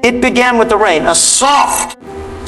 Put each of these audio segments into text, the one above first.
It began with the rain, a soft,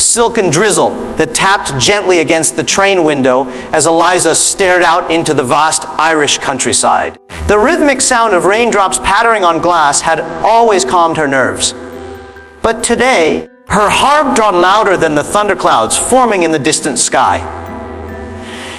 silken drizzle that tapped gently against the train window as Eliza stared out into the vast Irish countryside. The rhythmic sound of raindrops pattering on glass had always calmed her nerves. But today, her heart drawn louder than the thunderclouds forming in the distant sky.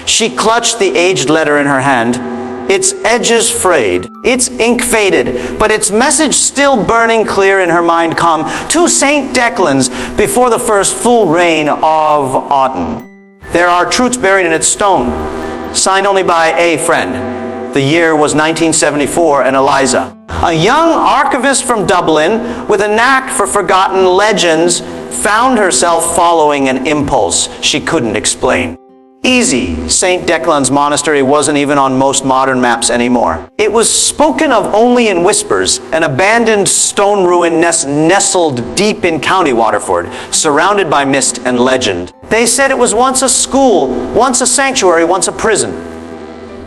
She clutched the aged letter in her hand, its edges frayed, its ink faded, but its message still burning clear in her mind come to St. Declan's before the first full rain of autumn. There are truths buried in its stone, signed only by a friend. The year was 1974, and Eliza, a young archivist from Dublin with a knack for forgotten legends, found herself following an impulse she couldn't explain. Easy, St. Declan's Monastery wasn't even on most modern maps anymore. It was spoken of only in whispers, an abandoned stone ruin nestled deep in County Waterford, surrounded by mist and legend. They said it was once a school, once a sanctuary, once a prison.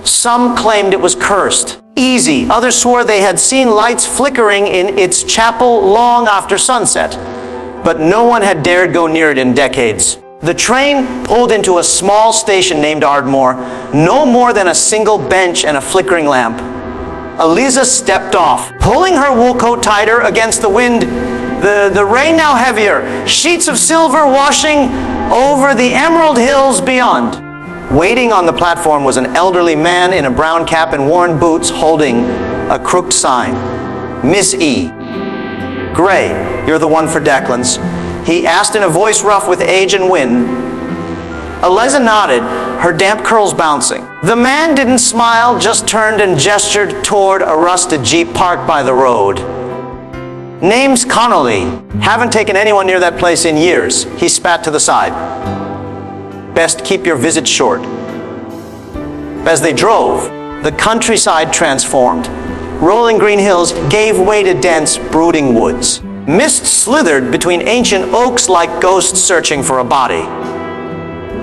Some claimed it was cursed. Easy, others swore they had seen lights flickering in its chapel long after sunset. But no one had dared go near it in decades. The train pulled into a small station named Ardmore, no more than a single bench and a flickering lamp. Eliza stepped off, pulling her wool coat tighter against the wind. The rain now heavier, sheets of silver washing over the emerald hills beyond. Waiting on the platform was an elderly man in a brown cap and worn boots holding a crooked sign. Miss E. Gray, you're the one for Declan's. He asked in a voice rough with age and wind. Eliza nodded, her damp curls bouncing. The man didn't smile, just turned and gestured toward a rusted Jeep parked by the road. Name's Connolly. Haven't taken anyone near that place in years. He spat to the side. Best keep your visit short. As they drove, the countryside transformed. Rolling green hills gave way to dense, brooding woods. Mist slithered between ancient oaks like ghosts searching for a body.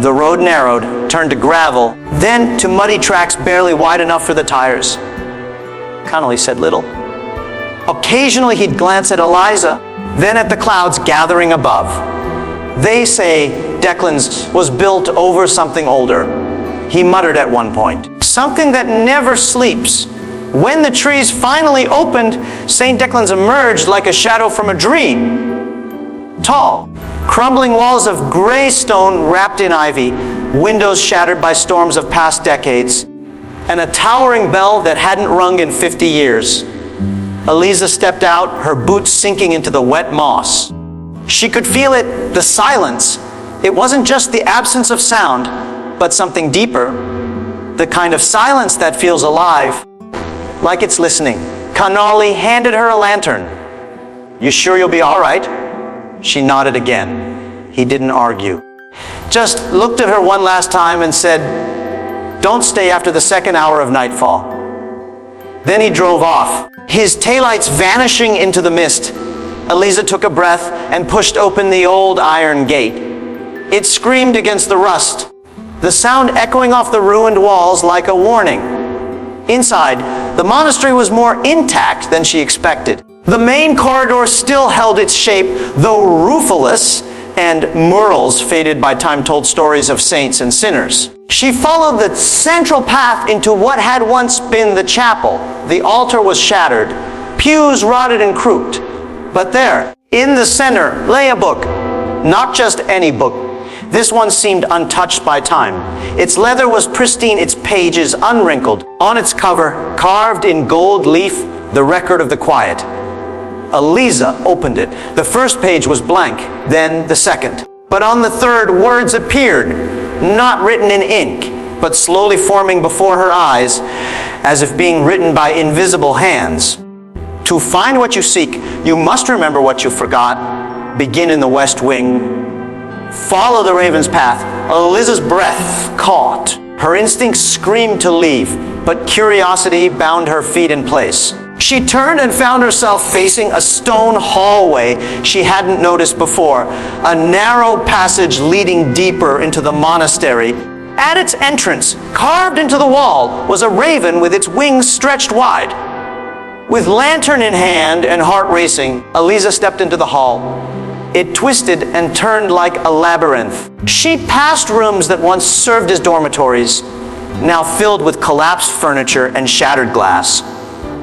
The road narrowed, turned to gravel, then to muddy tracks barely wide enough for the tires. Connolly said little. Occasionally he'd glance at Eliza, then at the clouds gathering above. They say Declan's was built over something older. He muttered at one point. Something that never sleeps. When the trees finally opened, St. Declan's emerged like a shadow from a dream. Tall, crumbling walls of gray stone wrapped in ivy, windows shattered by storms of past decades, and a towering bell that hadn't rung in 50 years. Eliza stepped out, her boots sinking into the wet moss. She could feel it, the silence. It wasn't just the absence of sound, but something deeper. The kind of silence that feels alive, like it's listening. Connolly handed her a lantern. You sure you'll be all right? She nodded again. He didn't argue. Just looked at her one last time and said, don't stay after the second hour of nightfall. Then he drove off, his taillights vanishing into the mist. Eliza took a breath and pushed open the old iron gate. It screamed against the rust, the sound echoing off the ruined walls like a warning. Inside, the monastery was more intact than she expected. The main corridor still held its shape, though roofless, and murals faded by time-told stories of saints and sinners. She followed the central path into what had once been the chapel. The altar was shattered, pews rotted and crooked. But there, in the center, lay a book. Not just any book. This one seemed untouched by time. Its leather was pristine, its pages unwrinkled. On its cover, carved in gold leaf, the record of the quiet. Eliza opened it. The first page was blank, then the second. But on the third, words appeared, not written in ink, but slowly forming before her eyes, as if being written by invisible hands. To find what you seek, you must remember what you forgot. Begin in the west wing. Follow the raven's path. Eliza's breath caught. Her instincts screamed to leave, but curiosity bound her feet in place. She turned and found herself facing a stone hallway she hadn't noticed before, a narrow passage leading deeper into the monastery. At its entrance, carved into the wall, was a raven with its wings stretched wide. With lantern in hand and heart racing, Eliza stepped into the hall. It twisted and turned like a labyrinth. She passed rooms that once served as dormitories, now filled with collapsed furniture and shattered glass.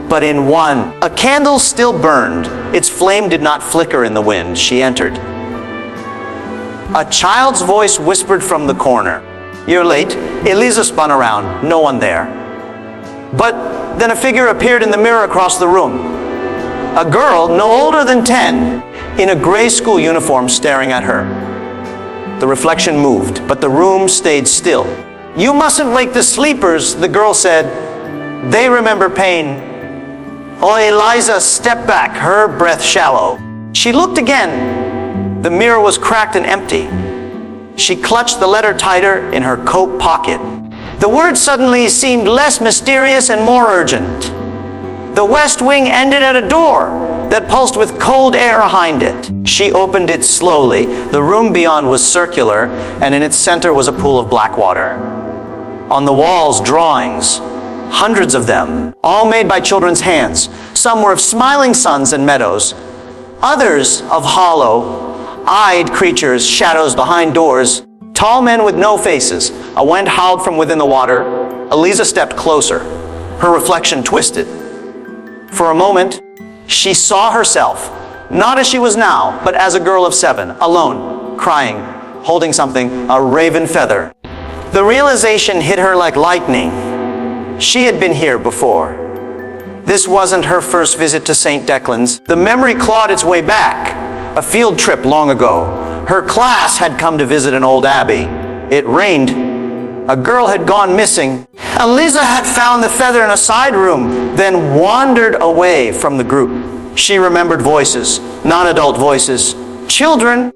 But in one, a candle still burned. Its flame did not flicker in the wind. She entered. A child's voice whispered from the corner. "You're late." Eliza spun around. No one there. But then a figure appeared in the mirror across the room. A girl no older than 10, in a gray school uniform, staring at her. The reflection moved, but the room stayed still. "You mustn't wake the sleepers," the girl said. "They remember pain." Oh, Eliza stepped back, her breath shallow. She looked again. The mirror was cracked and empty. She clutched the letter tighter in her coat pocket. The words suddenly seemed less mysterious and more urgent. The west wing ended at a door that pulsed with cold air behind it. She opened it slowly. The room beyond was circular, and in its center was a pool of black water. On the walls, drawings, hundreds of them, all made by children's hands. Some were of smiling suns and meadows, others of hollow-eyed creatures, shadows behind doors, tall men with no faces. A wind howled from within the water. Eliza stepped closer. Her reflection twisted. For a moment, she saw herself, not as she was now, but as a girl of 7, alone, crying, holding something, a raven feather. The realization hit her like lightning. She had been here before. This wasn't her first visit to St. Declan's. The memory clawed its way back. A field trip long ago. Her class had come to visit an old abbey. It rained. A girl had gone missing. Eliza had found the feather in a side room, then wandered away from the group. She remembered voices, non-adult voices, children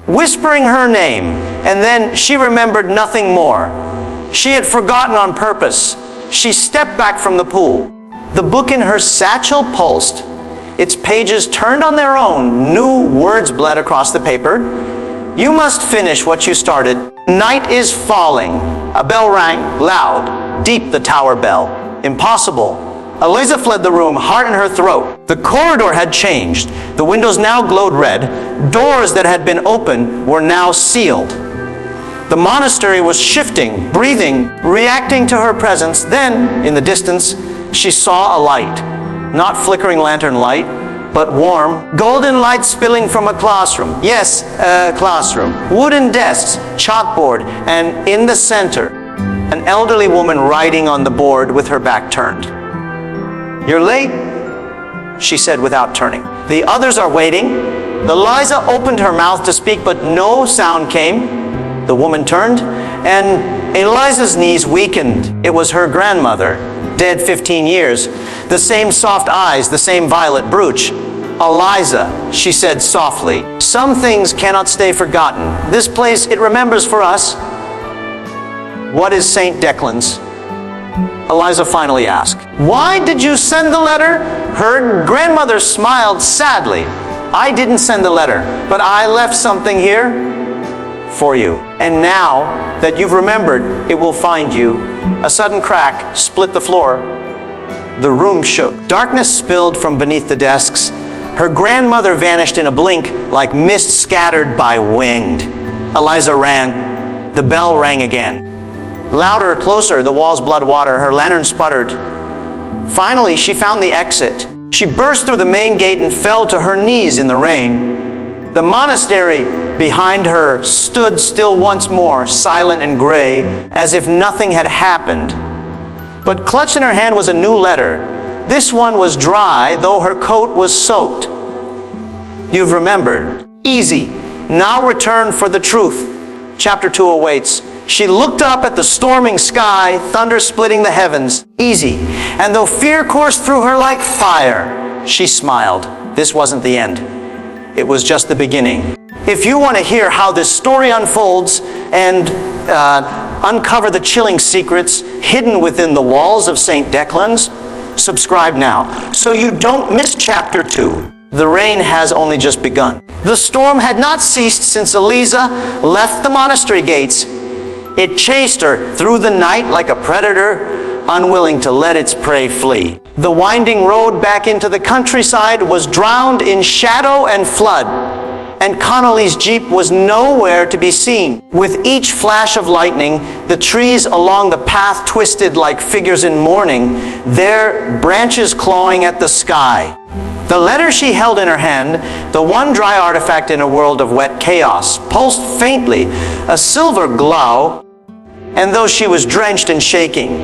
whispering her name, and then she remembered nothing more. She had forgotten on purpose. She stepped back from the pool. The book in her satchel pulsed. Its pages turned on their own. New words bled across the paper. "You must finish what you started. Night is falling." A bell rang, loud, deep, the tower bell. Impossible. Eliza fled the room, heart in her throat. The corridor had changed. The windows now glowed red. Doors that had been open were now sealed. The monastery was shifting, breathing, reacting to her presence. Then, in the distance, she saw a light. Not flickering lantern light, but warm, golden light spilling from a classroom. Yes, a classroom. Wooden desks, chalkboard, and in the center, an elderly woman writing on the board with her back turned. "You're late," she said without turning. "The others are waiting." Eliza opened her mouth to speak, but no sound came. The woman turned, and Eliza's knees weakened. It was her grandmother, dead 15 years. The same soft eyes, the same violet brooch. "Eliza," she said softly, "some things cannot stay forgotten. This place, it remembers for us." "What is St. Declan's?" Eliza finally asked. "Why did you send the letter?" Her grandmother smiled sadly. "I didn't send the letter, but I left something here for you. And now that you've remembered, it will find you." A sudden crack split the floor. The room shook. Darkness spilled from beneath the desks. Her grandmother vanished in a blink, like mist scattered by wind. Eliza ran. The bell rang again. Louder, closer, the walls blood water. Her lantern sputtered. Finally, she found the exit. She burst through the main gate and fell to her knees in the rain. The monastery behind her stood still once more, silent and gray, as if nothing had happened. But clutched in her hand was a new letter. This one was dry, though her coat was soaked. "You've remembered. Easy. Now return for the truth. Chapter 2 awaits." She looked up at the storming sky, thunder splitting the heavens. Easy. And though fear coursed through her like fire, she smiled. This wasn't the end. It was just the beginning. If you want to hear how this story unfolds and uncover the chilling secrets hidden within the walls of St. Declan's, subscribe now so you don't miss Chapter 2. The rain has only just begun. The storm had not ceased since Eliza left the monastery gates. It chased her through the night like a predator, unwilling to let its prey flee. The winding road back into the countryside was drowned in shadow and flood, and Connolly's jeep was nowhere to be seen. With each flash of lightning, the trees along the path twisted like figures in mourning, their branches clawing at the sky. The letter she held in her hand, the one dry artifact in a world of wet chaos, pulsed faintly, a silver glow, and though she was drenched and shaking,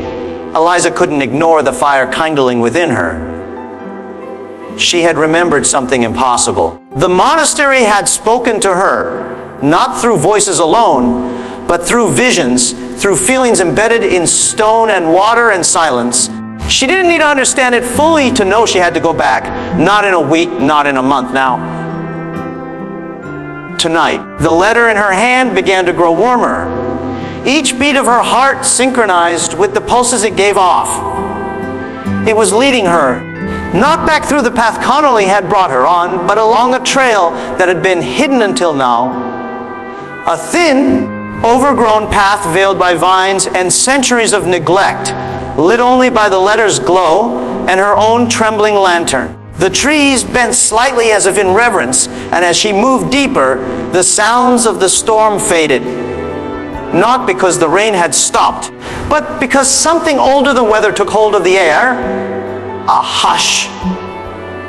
Eliza couldn't ignore the fire kindling within her. She had remembered something impossible. The monastery had spoken to her, not through voices alone, but through visions, through feelings embedded in stone and water and silence. She didn't need to understand it fully to know she had to go back. Not in a week, not in a month now. Tonight, the letter in her hand began to grow warmer. Each beat of her heart synchronized with the pulses it gave off. It was leading her, not back through the path Connolly had brought her on, but along a trail that had been hidden until now. A thin, overgrown path veiled by vines and centuries of neglect, lit only by the letter's glow and her own trembling lantern. The trees bent slightly as if in reverence, and as she moved deeper, the sounds of the storm faded. Not because the rain had stopped, but because something older than weather took hold of the air. A hush.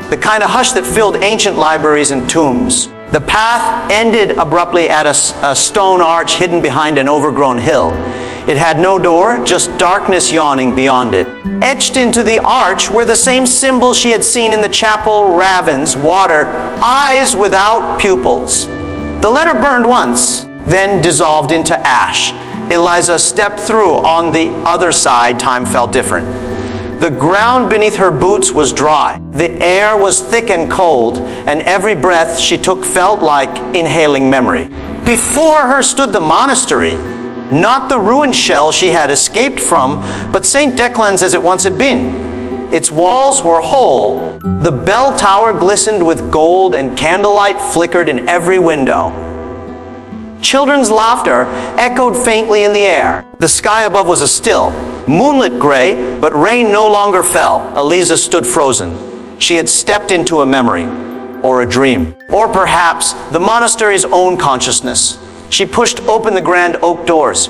The kind of hush that filled ancient libraries and tombs. The path ended abruptly at a stone arch hidden behind an overgrown hill. It had no door, just darkness yawning beyond it. Etched into the arch were the same symbols she had seen in the chapel: ravens, water, eyes without pupils. The letter burned once, then dissolved into ash. Eliza stepped through. On the other side, time felt different. The ground beneath her boots was dry. The air was thick and cold, and every breath she took felt like inhaling memory. Before her stood the monastery, not the ruined shell she had escaped from, but St. Declan's as it once had been. Its walls were whole. The bell tower glistened with gold, and candlelight flickered in every window. Children's laughter echoed faintly in the air. The sky above was a still, moonlit gray, but rain no longer fell. Eliza stood frozen. She had stepped into a memory, or a dream, or perhaps the monastery's own consciousness. She pushed open the grand oak doors.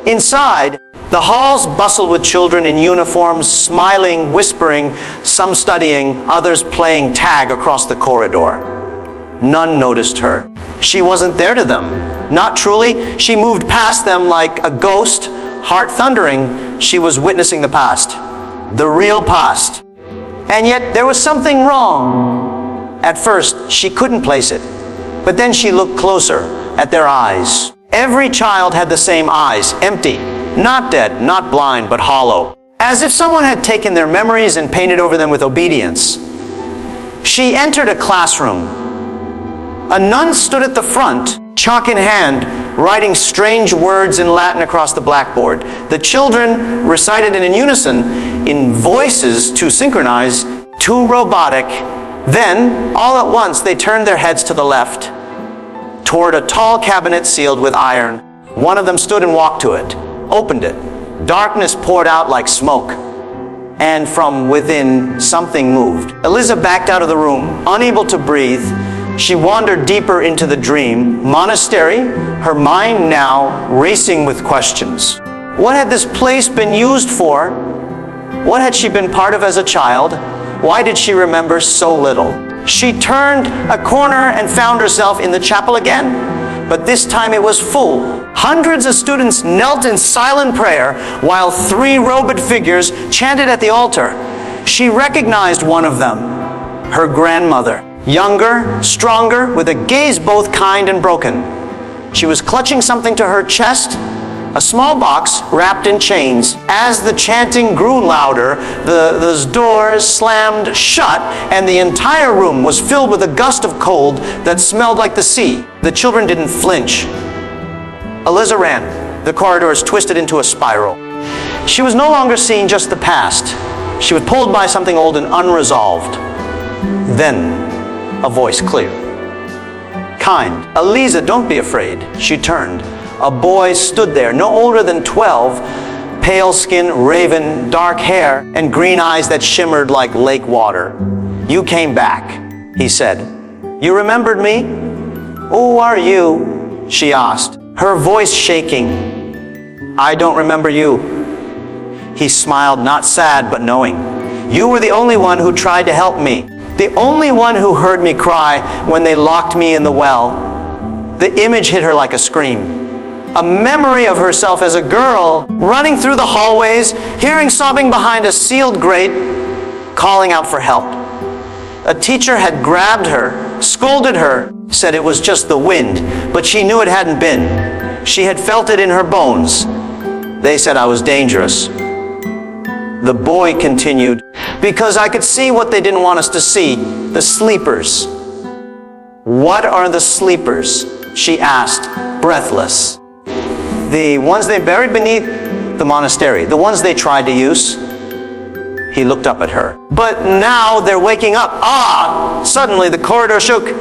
Inside, the halls bustled with children in uniforms, smiling, whispering, some studying, others playing tag across the corridor. None noticed her. She wasn't there to them. Not truly. She moved past them like a ghost, heart thundering. She was witnessing the past. The real past. And yet there was something wrong. At first, she couldn't place it. But then she looked closer at their eyes. Every child had the same eyes, empty. Not dead, not blind, but hollow. As if someone had taken their memories and painted over them with obedience. She entered a classroom. A nun stood at the front, chalk in hand, writing strange words in Latin across the blackboard. The children recited in unison, in voices too synchronized, too robotic. Then, all at once, they turned their heads to the left, toward a tall cabinet sealed with iron. One of them stood and walked to it, opened it. Darkness poured out like smoke, and from within, something moved. Eliza backed out of the room, unable to breathe. She wandered deeper into the dream monastery, her mind now racing with questions. What had this place been used for? What had she been part of as a child? Why did she remember so little? She turned a corner and found herself in the chapel again, but this time it was full. Hundreds of students knelt in silent prayer while 3 robed figures chanted at the altar. She recognized one of them, her grandmother. Younger, stronger, with a gaze both kind and broken. She was clutching something to her chest, a small box wrapped in chains. As the chanting grew louder, the doors slammed shut, and the entire room was filled with a gust of cold that smelled like the sea. The children didn't flinch. Eliza ran. The corridors twisted into a spiral. She was no longer seeing just the past. She was pulled by something old and unresolved. Then, a voice clear. Kind. Eliza, don't be afraid. She turned. A boy stood there, no older than 12, Pale skin, raven, dark hair, and green eyes that shimmered like lake water. "You came back," he said. "You remembered me?" "Who are you?" she asked, her voice shaking. "I don't remember you." He smiled, not sad, but knowing. "You were the only one who tried to help me. The only one who heard me cry when they locked me in the well." The image hit her like a scream. A memory of herself as a girl, running through the hallways, hearing sobbing behind a sealed grate, calling out for help. A teacher had grabbed her, scolded her, said it was just the wind, but she knew it hadn't been. She had felt it in her bones. They said I was dangerous. The boy continued, "Because I could see what they didn't want us to see, the sleepers." "What are the sleepers?" she asked, breathless. "The ones they buried beneath the monastery, the ones they tried to use." He looked up at her. "But now they're waking up." Ah! Suddenly the corridor shook.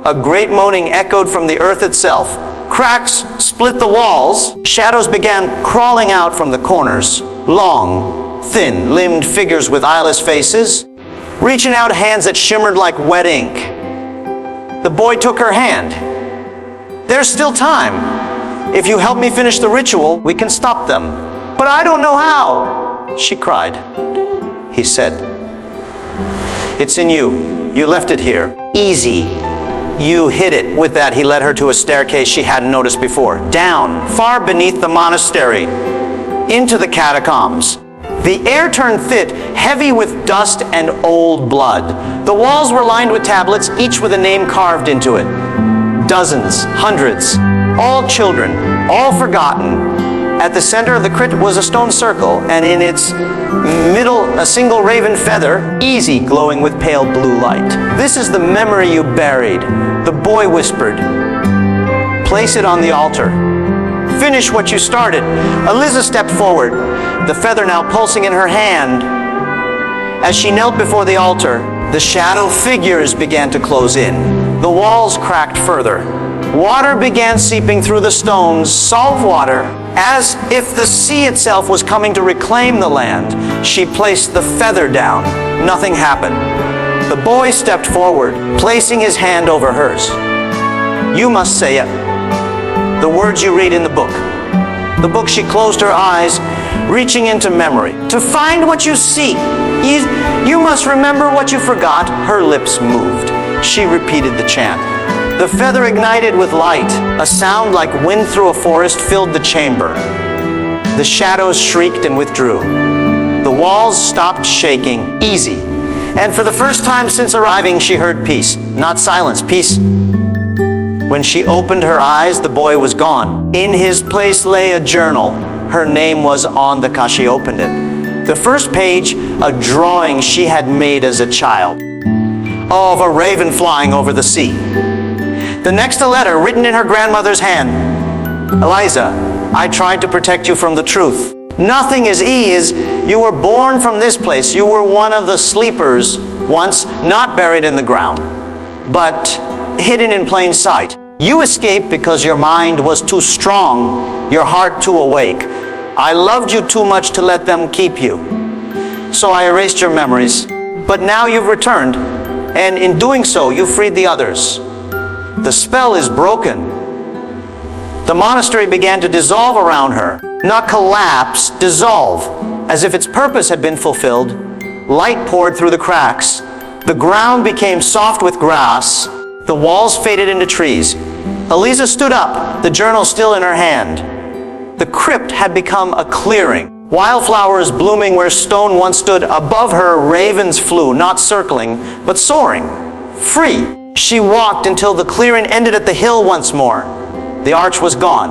A great moaning echoed from the earth itself. Cracks split the walls. Shadows began crawling out from the corners. Long, thin-limbed figures with eyeless faces, reaching out hands that shimmered like wet ink. The boy took her hand. "There's still time. If you help me finish the ritual, we can stop them." "But I don't know how," she cried. He said, "It's in you. You left it here. Easy. You hid it." With that, he led her to a staircase she hadn't noticed before. Down, far beneath the monastery, into the catacombs. The air turned thick, heavy with dust and old blood. The walls were lined with tablets, each with a name carved into it. Dozens, hundreds, all children, all forgotten. At the center of the crypt was a stone circle, and in its middle a single raven feather, easy, glowing with pale blue light. "This is the memory you buried," the boy whispered. "Place it on the altar. Finish what you started." Eliza stepped forward, the feather now pulsing in her hand. As she knelt before the altar, the shadow figures began to close in. The walls cracked further. Water began seeping through the stones, salt water, as if the sea itself was coming to reclaim the land. She placed the feather down. Nothing happened. The boy stepped forward, placing his hand over hers. "You must say it. The words you read in the book." The book. She closed her eyes, reaching into memory. "To find what you seek, you must remember what you forgot." Her lips moved. She repeated the chant. The feather ignited with light. A sound like wind through a forest filled the chamber. The shadows shrieked and withdrew. The walls stopped shaking, easy. And for the first time since arriving, she heard peace. Not silence, peace. When she opened her eyes, the boy was gone. In his place lay a journal. Her name was on the card. She opened it. The first page, a drawing she had made as a child, of a raven flying over the sea. The next, a letter written in her grandmother's hand. "Eliza, I tried to protect you from the truth. Nothing is ease. You were born from this place. You were one of the sleepers once, not buried in the ground, but hidden in plain sight. You escaped because your mind was too strong, your heart too awake. I loved you too much to let them keep you. So I erased your memories. But now you've returned, and in doing so, you freed the others. The spell is broken." The monastery began to dissolve around her. Not collapse, dissolve, as if its purpose had been fulfilled. Light poured through the cracks. The ground became soft with grass. The walls faded into trees. Eliza stood up, the journal still in her hand. The crypt had become a clearing. Wildflowers blooming where stone once stood. Above her, ravens flew, not circling, but soaring, free. She walked until the clearing ended at the hill once more. The arch was gone.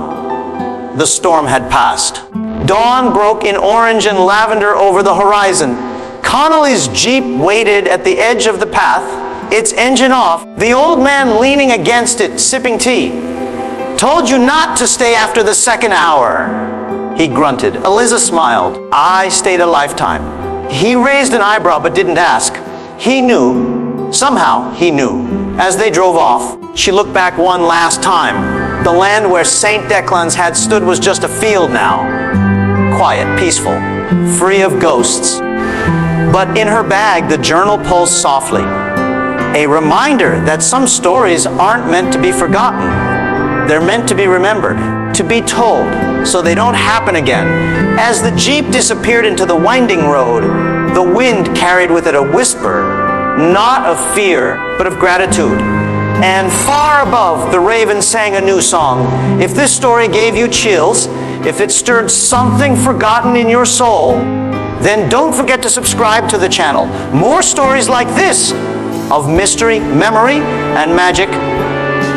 The storm had passed. Dawn broke in orange and lavender over the horizon. Connolly's jeep waited at the edge of the path, its engine off, the old man leaning against it, sipping tea. "Told you not to stay after the second hour," he grunted. Eliza smiled. "I stayed a lifetime." He raised an eyebrow but didn't ask. He knew. Somehow he knew. As they drove off, she looked back one last time. The land where St. Declan's had stood was just a field now. quiet, peaceful, free of ghosts. But in her bag, the journal pulls softly. A reminder that some stories aren't meant to be forgotten. They're meant to be remembered, to be told, so they don't happen again. As the Jeep disappeared into the winding road, the wind carried with it a whisper, not of fear, but of gratitude. And far above, the raven sang a new song. If this story gave you chills, if it stirred something forgotten in your soul, then don't forget to subscribe to the channel. More stories like this of mystery, memory, and magic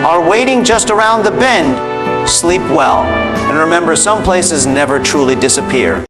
are waiting just around the bend. Sleep well. And remember, some places never truly disappear.